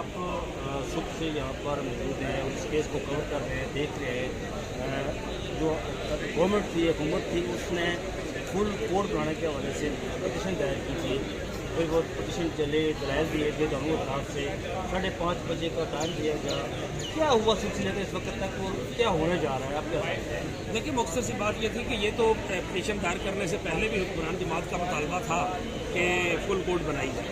आप सुबह से यहाँ पर मौजूद हैं, उस केस को कवर कर रहे हैं, देख रहे हैं। जो गवर्नमेंट थी, हुकूमत थी, उसने फुल कोर्ट बनाने के हवाले से पटिशन दायर की थी। फिर वो पटिशन चले, दलाइल दिए गए दोनों तरफ से। 5:30 बजे का टाइम दिया गया। क्या हुआ सिलसिले का इस वक्त तक और क्या होने जा रहा है आपके साथ? देखिए, मुख्तसर सी बात ये थी कि ये तो पटिशन दायर करने से पहले भी हुक्मरान जमात का मुतालबा था कि फुल कोर्ट बनाई जाए,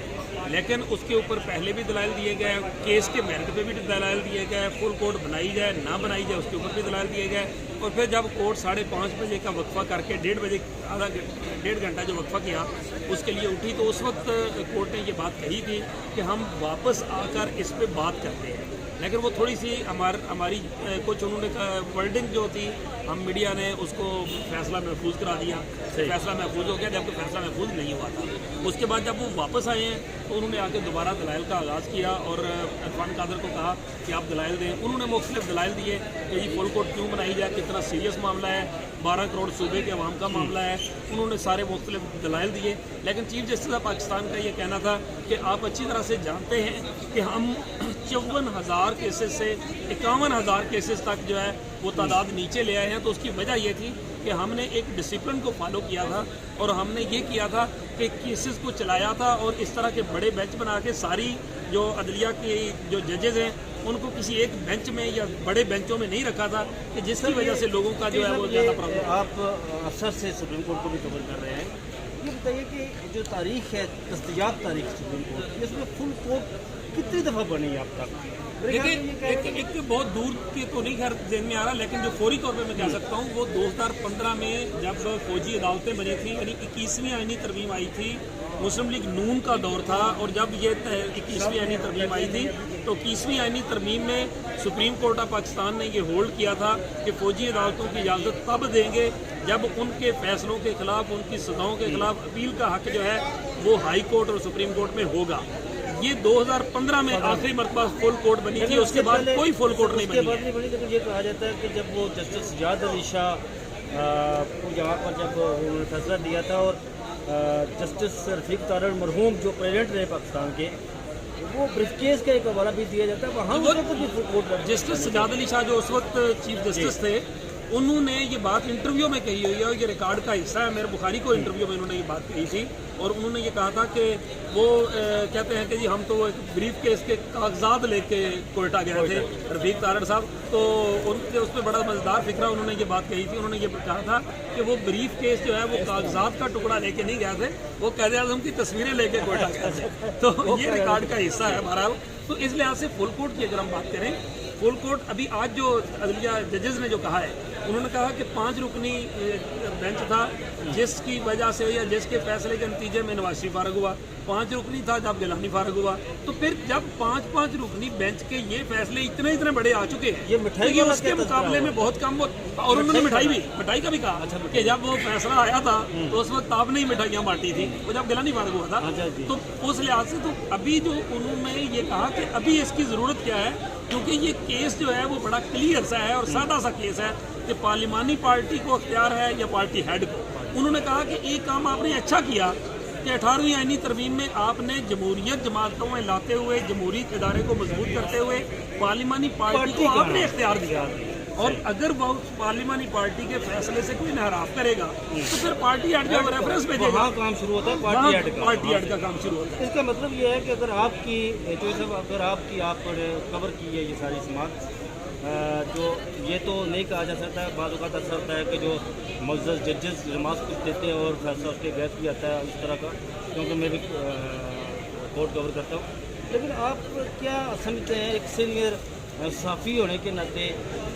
लेकिन उसके ऊपर पहले भी दलाइल दिए गए, केस के मेरिट पे भी दलाइल दिए गए, फुल कोर्ट बनाई जाए ना बनाई जाए उसके ऊपर भी दलाइल दिए गए। और फिर जब कोर्ट 5:30 बजे का वक्फा करके 1:30 बजे डेढ़ घंटा जो वक्फा किया उसके लिए उठी, तो उस वक्त कोर्ट ने ये बात कही थी कि हम वापस आकर इस पर बात करते हैं। लेकिन वो थोड़ी सी हमारी कुछ उन्होंने वर्डिंग जो थी, हम मीडिया ने उसको फैसला महफूज करा दिया, फैसला महफूज हो गया, जबकि फैसला महफूज नहीं हुआ था। उसके बाद जब वो वापस आए हैं तो उन्होंने आके दोबारा दलाइल का आगाज़ किया और इरफान कादर को कहा कि आप दलाइल दें। उन्होंने मुख्तलिफ दलाइल दिए कि ये फुल कोर्ट क्यों बनाई जाए, कितना सीरियस मामला है, 12 करोड़ सूबे के अवाम का मामला है। उन्होंने सारे मुख्तलिफ दलाइल दिए, लेकिन चीफ जस्टिस ऑफ पाकिस्तान का ये कहना था कि आप अच्छी तरह से जानते हैं कि हम 54,000 केसेस से 51,000 केसेस तक जो है वो तादाद नीचे ले आए हैं। तो उसकी वजह ये थी कि हमने एक डिसिप्लिन को फॉलो किया था और हमने ये किया था कि केसेस को चलाया था और इस तरह के बड़े बेंच बना के सारी जो अदलिया के जो जजेज़ हैं उनको किसी एक बेंच में या बड़े बेंचों में नहीं रखा था कि जिसकी वजह से लोगों का जो है वो ज़्यादा प्रॉब्लम। आप अफसर से सुप्रीम कोर्ट को भी कवर कर रहे हैं, ये बताइए कि जो तारीख है, दस्तयाब तारीख सुप्रीम कोर्ट, इसमें फुल कोर्ट कितनी दफ़ा बनी है अब तक? देखिए, एक बहुत दूर के तो नहीं खैर ज़हन में आ रहा, लेकिन जो फौरी तौर पे मैं कह सकता हूँ वो 2015 में जब फौजी अदालतें बनी थी, यानी 21वीं आईनी तरमीम आई थी, मुस्लिम लीग नून का दौर था, और जब ये 21वीं आईनी तरमीम आई थी तो 21वीं आईनी तरमीम में सुप्रीम कोर्ट ऑफ पाकिस्तान ने ये होल्ड किया था कि फ़ौजी अदालतों की इजाज़त तब देंगे जब उनके फैसलों के खिलाफ, उनकी सज़ाओं के खिलाफ अपील का हक जो है वो हाई कोर्ट और सुप्रीम कोर्ट में होगा। ये 2015 में आखिरी मरतबा फुल कोर्ट बनी थी, उसके बाद कोई फुल कोर्ट नहीं बनी है। लेकिन ये कहा जाता है कि जब वो जस्टिस सजाद अली शाह को यहाँ पर जब उन्होंने फैसला दिया था और जस्टिस रफीक तारड़ मरहूम जो प्रेसिडेंट रहे पाकिस्तान के, वो ब्रीफकेस का एक हवाला भी दिया जाता है, वहाँ भी full court justice Sajjad Ali Shah जो उस वक्त चीफ जस्टिस थे, उन्होंने ये बात इंटरव्यू में कही हुई है, ये रिकॉर्ड का हिस्सा है। मेरे बुखारी को इंटरव्यू में उन्होंने ये बात कही थी और उन्होंने ये कहा था कि वो कहते हैं कि जी हम तो एक ब्रीफ केस के कागजात लेके कोयटा गए थे रफीक तारड़ साहब, तो उनके उस पर बड़ा मज़ेदार फिक्रा उन्होंने ये बात कही थी। उन्होंने ये कहा था कि वो ब्रीफ केस जो है वो कागजात का टुकड़ा लेके नहीं गए थे, वो कायदे आज़म की तस्वीरें लेके कोयटा गए थे। तो ये रिकॉर्ड का हिस्सा है बहरहाल। तो इस लिहाज से फुल कोर्ट की अगर हम बात करें, फुल कोर्ट अभी आज जो अदलिया जजेस ने जो कहा है, उन्होंने कहा कि 5 रुकनी बेंच था जिसकी वजह से या जिसके फैसले के नतीजे में नवाज शरीफ फारग हुआ, 5 रुकनी था जब गिलानी फारग हुआ। तो फिर जब 5-5 रुकनी बेंच के ये फैसले इतने बड़े आ चुके हैं, ये मिठाई उसके मुकाबले में बहुत कम। और उन्होंने मिठाई का भी कहा कि जब वो फैसला आया था तो उस वक्त आपने ही मिठाइयाँ बांटी थी, वो जब गिलानी फारग हुआ था। तो उस लिहाज से तो अभी जो उन्होंने ये कहा कि अभी इसकी ज़रूरत क्या है, क्योंकि ये केस जो है वो बड़ा क्लियर सा है और सादा सा केस है कि पार्लिमानी पार्टी को अख्तियार है या पार्टी हेड को। उन्होंने कहा कि एक काम आपने अच्छा किया कि 18वीं आईनी तरमीम में आपने जमहूरियत जमातों में लाते हुए, जमहूरी इदारे को मजबूत करते हुए पार्लिमानी पार्टी को आपने अख्तियार दिया। और अगर वो पार्लिमानी पार्टी के फैसले से कोई इनहराफ करेगा तो फिर पार्टी हेड का रेफरेंस भेजेगा, काम शुरू होता है, पार्टी हेड का काम शुरू होता है। इसका मतलब ये है कि अगर आपकी अगर आपकी आप कवर की है ये सारी समाज, जो ये तो नहीं कहा जा सकता है, बाद वक़्त ऐसा होता है कि जो मुअज़्ज़ज़ जजेस नमाज कुछ देते हैं और फैसला उसके गैस भी आता है इस तरह का, क्योंकि मैं भी कोर्ट कवर करता हूँ। लेकिन आप क्या समझते हैं एक सीनियर साफ़ी होने के नाते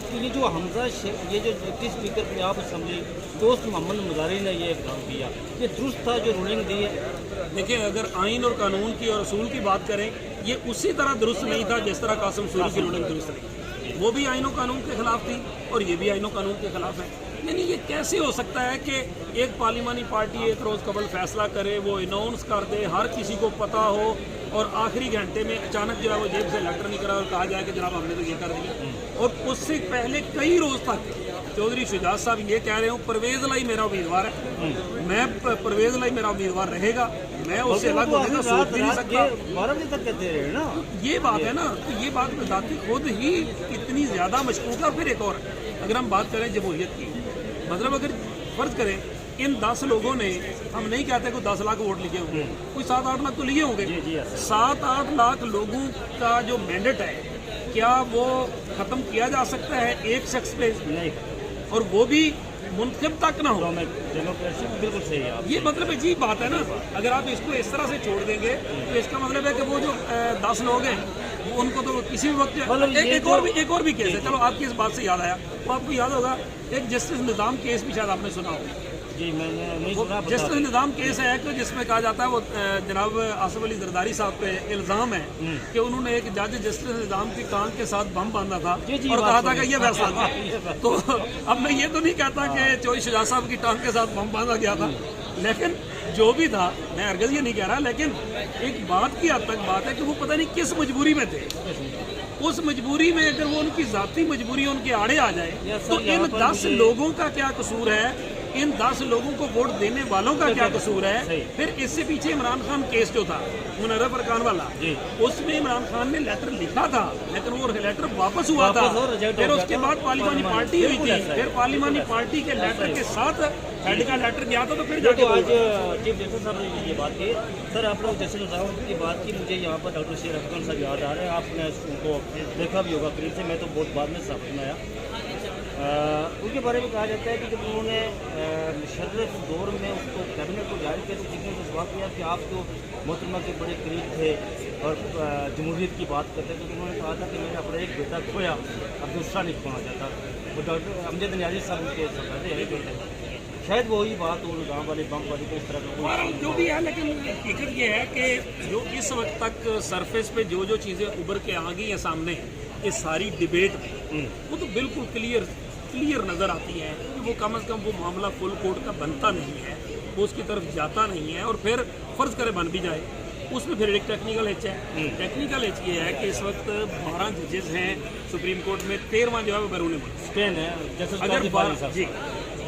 कि ये जो हमजा ये जो डिप्टी स्पीकर पंजाब असम्बली दोस्त मोहम्मद मुजारी ने ये काम किया, ये दुरुस्त था जो रूलिंग दी है? देखिए, अगर आइन और कानून की और असूल की बात करें, ये उसी तरह दुरुस्त नहीं था जिस तरह कासिम सूरी की रूलिंग दुरुस्त नहीं। वो भी आइन और कानून के खिलाफ थी और ये भी आइन और कानून के खिलाफ है। यानी ये कैसे हो सकता है कि एक पार्लिमानी पार्टी एक रोज़ कबल फैसला करे, वो अनाउंस कर दे, हर किसी को पता हो, और आखिरी घंटे में अचानक जो है वो जेब से लेटर निकला और कहा जाए कि जनाब हमने तो ये कर दिया। और उससे पहले कई रोज़ तक चौधरी शुजात साहब ये कह रहे हो परवेज़ लाई मेरा उम्मीदवार है, मैं परवेज़ लाई मेरा उम्मीदवार रहेगा, मैं उससे अलग होने का सोच भी नहीं सकता। 12 बजे तक कहते रहे ना, ये बात है ना, तो ये बात बताती खुद ही इतनी ज़्यादा मशकूक है। फिर एक और, अगर हम बात करें जमहूरियत की, मतलब अगर फ़र्ज़ करें इन 10 लोगों ने, हम नहीं कहते कोई 10 लाख वोट लिए होंगे, कोई 7-8 लाख तो लिए होंगे। 7-8 लाख लोगों का जो मैंडेट है, क्या वो ख़त्म किया जा सकता है एक शख्स पे? नहीं, और वो भी मुंतखब तक ना हो। डेमोक्रेसी बिल्कुल सही है। ये मतलब अजीब बात है ना, अगर आप इसको इस तरह से छोड़ देंगे तो इसका मतलब है कि वो जो 10 लोग हैं वो उनको तो किसी भी वक्त एक और भी केस है। चलो आपकी इस बात से याद आया, तो आपको याद होगा एक जस्टिस निज़ाम केस भी शायद आपने सुना होगा। जी मैंने नहीं सुना। जस्टिस निज़ाम केस है कि जिसमें कहा जाता है वो जनाब आसिफ अली जरदारी साहब पे इल्ज़ाम है कि उन्होंने एक जज जस्टिस निज़ाम की टांग के साथ बम बांधा था और कहा था कि ये फैसला था। तो अब मैं ये तो नहीं कहता कि चौधरी शुजा साहब की टांग के साथ बम बांधा गया था, लेकिन जो भी था, मैं हरगिज़ ये नहीं कह रहा, लेकिन एक बात की हद तक बात है कि वो पता नहीं किस मजबूरी में थे। उस मजबूरी में अगर वो उनकी ज़ाती मजबूरी उनके आड़े आ जाए तो इन 10 लोगों का क्या कसूर है, इन 10 लोगों को वोट देने वालों का क्या कसूर है? फिर इससे पीछे इमरान खान केस जो था मुनर्रफ अरकान वाला, उसमें इमरान खान ने लेटर लिखा था, लेकिन वो लेटर वापस हुआ था। फिर उसके बाद पार्लिमानी पार्टी हुई थी, फिर पार्लिमानी पार्टी के लेटर के साथ हेड का लेटर गया था, तो फिर तो आज चीफ जस्टिस साहब ने ये बात की। सर आप लोग जस्टिस निज़ाम की बात की, मुझे यहाँ पर डॉक्टर शेर अफगान साहब याद आ रहे हैं। आपने उनको देखा भी होगा करीब से, मैं तो बहुत बाद में साफ में आया। उनके बारे में कहा जाता है कि जब उन्होंने मुशर्रफ दौर में उसको कैबिनेट को जारी करके जिसने तो सवाल किया कि आप तो मोहतरमा के बड़े करीब थे और जमहूरियत की बात करते थे, तो उन्होंने कहा था कि मैंने अपना एक बेटा खोया, अब दूसरा नहीं खोना चाहता। वो डॉक्टर अमजद नियाज़ी साहब उनके समझाते शायद वही बात वो गाँव वाले बम वाले को इस तरह का जो भी है। लेकिन हकीकत ये है कि जो इस वक्त तक सरफेस पे जो चीज़ें उभर के आ गई हैं सामने, ये सारी डिबेट में वो तो बिल्कुल क्लियर नज़र आती है कि वो कम से कम वो मामला फुल कोर्ट का बनता नहीं है, वो उसकी तरफ जाता नहीं है। और फिर फ़र्ज़ करे बन भी जाए, उसमें फिर एक टेक्निकल एच है। टेक्निकल एच ये है कि इस वक्त 12 जजेस हैं सुप्रीम कोर्ट में, 13वां जो है वो बैरून मुल्क है। अगर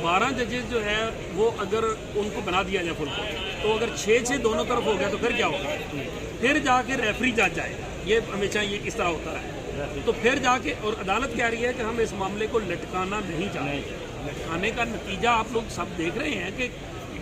12 जजेस जो है वो अगर उनको बना दिया जाए फुल कोर्ट, तो अगर 6-6 दोनों तरफ हो गया तो फिर क्या होगा? फिर जाके रेफरी जज आए, ये हमेशा ये इस तरह होता रहा है। तो फिर जाके और अदालत कह रही है कि हम इस मामले को लटकाना नहीं चाहते। लटकाने का नतीजा आप लोग सब देख रहे हैं कि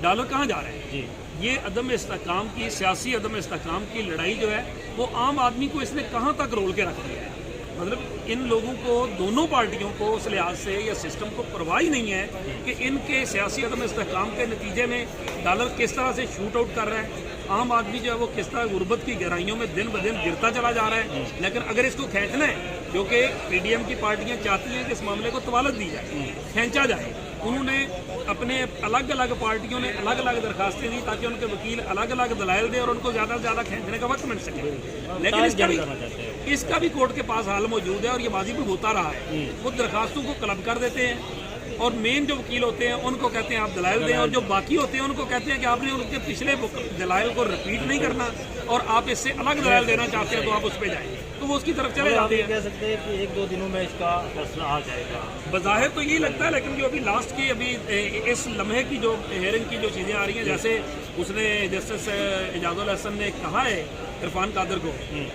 डॉलर कहाँ जा रहे हैं। ये अदम इस्तेहकाम की, सियासी अदम इस्तेहकाम की लड़ाई जो है वो आम आदमी को इसने कहाँ तक रोल के रख दिया है। मतलब इन लोगों को, दोनों पार्टियों को उस लिहाज से या सिस्टम को परवाह ही नहीं है कि इनके सियासी अदम इस्तेहकाम के नतीजे में डॉलर किस तरह से शूट आउट कर रहा है, आम आदमी जो है वो किस तरह गुर्बत की गहराइयों में दिन ब दिन गिरता चला जा रहा है। लेकिन अगर इसको खींचना है, जो कि पीडीएम की पार्टियां चाहती हैं कि इस मामले को तवालत दी जाए, खींचा जाए, उन्होंने अपने अलग अलग पार्टियों ने अलग अलग दरखास्तें दी ताकि उनके वकील अलग अलग दलाइल दें और उनको ज़्यादा से ज़्यादा खींचने का वक्त मिल सके। लेकिन इसका भी कोर्ट के पास हाल मौजूद है और ये बाजी भी होता रहा है। वो दरखास्तों को क्लब कर देते हैं और मेन जो वकील होते हैं उनको कहते हैं आप दलाइल दें, और जो बाकी होते हैं उनको कहते हैं कि आपने उनके पिछले दलाइल को रिपीट नहीं करना और आप इससे अलग दलाइल देना चाहते हैं तो आप उस पर जाएं, तो वो उसकी तरफ चले जाते हैं। कह सकते हैं कि 1-2 दिनों में इसका फैसला आ जाएगा, बज़ाहिर तो यही लगता है। लेकिन जो अभी लास्ट की अभी इस लम्हे की जो हेयरिंग की जो चीज़ें आ रही हैं, जैसे उसने जस्टिस एजाजुल हसन ने कहा है इरफान कादर को,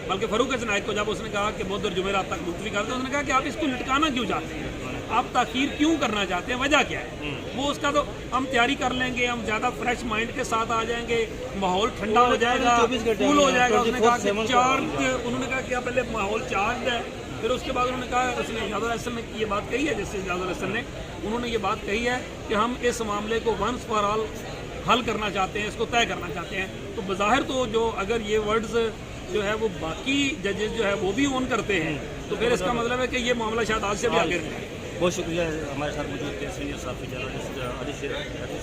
बल्कि फरूक इनायत को, जब उसने कहा कि बुध और जुमेरात तक मुलतवी कर दे, उसने कहा कि आप इसको लटकाना क्यों चाहते हैं, आप ताखीर क्यों करना चाहते हैं, वजह क्या है? वो उसका तो हम तैयारी कर लेंगे, हम ज़्यादा फ्रेश माइंड के साथ आ जाएंगे, माहौल ठंडा हो जाएगा, कूल हो जाएगा। उसने कहा कि उन्होंने कहा कि पहले माहौल चार्ज है, फिर उसके बाद उन्होंने कहा, उसने एजाजुल हसन ने ये बात कही है, जैसे एजाजुल हसन ने उन्होंने ये बात कही है कि हम इस मामले को वंस फॉर ऑल हल करना चाहते हैं, इसको तय करना चाहते हैं। तो बज़ाहिर तो जो अगर ये वर्ड्स जो है वो बाकी जजेस जो है वो भी ऑन करते हैं, तो फिर इसका मतलब है कि ये मामला शायद आज से भी आगे रहे। बहुत शुक्रिया हमारे साथ मौजूद थे सीनियर साहब जर्नलिस्ट अली शेर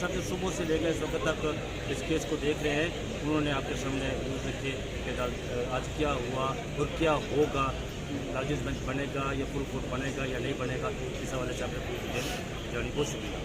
साहब, जो सुबह से लेकर इस वक्त तक इस केस को देख रहे हैं। उन्होंने आपके सामने न्यूज़ रखे कि आज क्या हुआ और क्या होगा, लार्जेस्ट बेंच बनेगा या फुल कोर्ट बनेगा या नहीं बनेगा, इस हवाले से आपने पूरी डिटेल जानी। बहुत शुक्रिया।